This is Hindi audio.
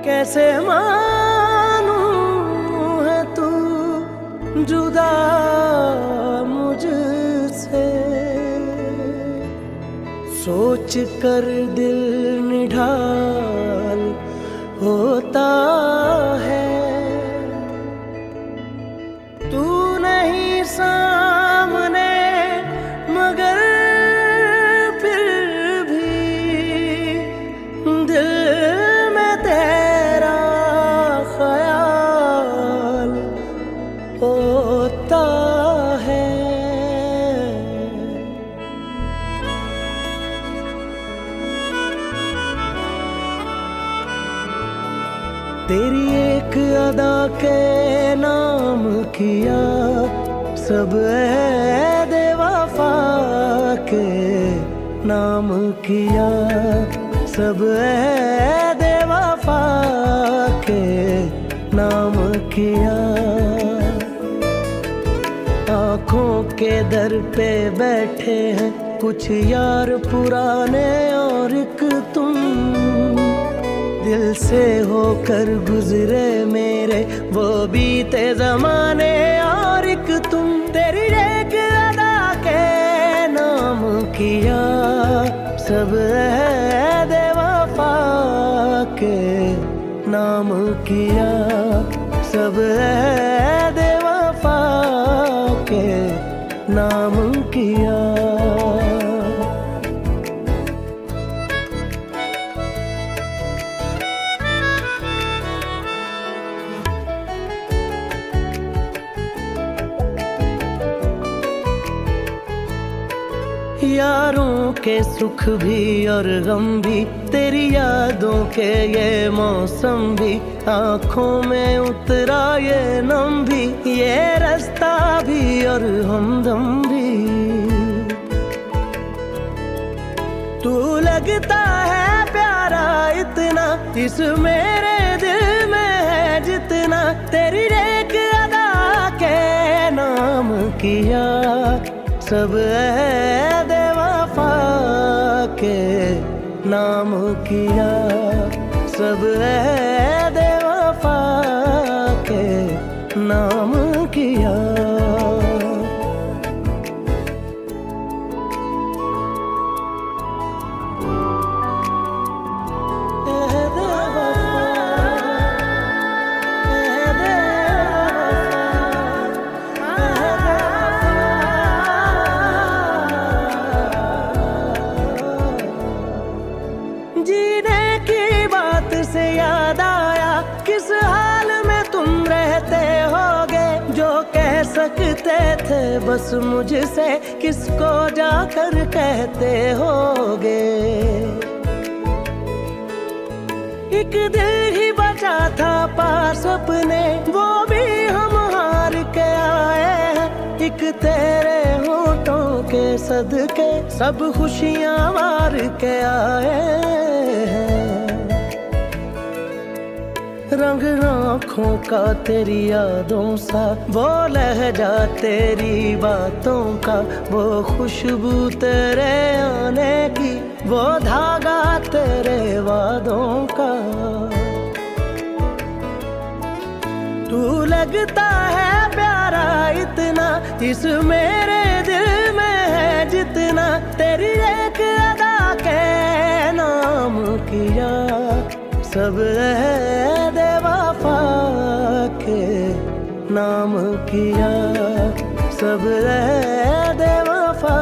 कैसे मानूं है तू जुदा मुझसे। सोच कर दिल निढाल होता है, तू नहीं सामने मगर फिर भी दिल में तेरा ख्याल होता है। तेरी एक अदा के नाम किया सब ऐ वफा के नाम किया, सब ऐ वफा के नाम किया। आँखों के दर पे बैठे हैं कुछ यार पुराने और एक तुम, दिल से होकर गुजरे मेरे वो बीते जमाने और एक तुम। तेरी एक अदा के नाम किया सब ऐ वफा के नाम किया, सब ऐ वफा के नाम किया। यारों के सुख भी और गम भी, तेरी यादों के ये मौसम भी, आँखों में उतरा ये नम भी, ये रास्ता भी और हमदम भी। तू लगता है प्यारा इतना इस मेरे दिल में है जितना, तेरी एक अदा के नाम किया सब ऐ वफा के नाम किया, सब ऐ वफा के नाम किया। जीने की बात से याद आया किस हाल में तुम रहते होगे, जो कह सकते थे बस मुझसे किसको जाकर कहते होगे। एक दिल ही बचा था पास अपने वो भी हम हार के आए हैं, एक तेरे होठों के सदके सब खुशियां मार के आए हैं। रंग आँखों का तेरी यादों सा, वो लहजा तेरी बातों का, वो खुशबू तेरे आने की, वो धागा तेरे वादों का। तू लगता है प्यारा इतना इस मेरे दिल में है जितना, तेरी एक अदा के नाम किया सब ऐ वफा के नाम किया, सब ऐ वफा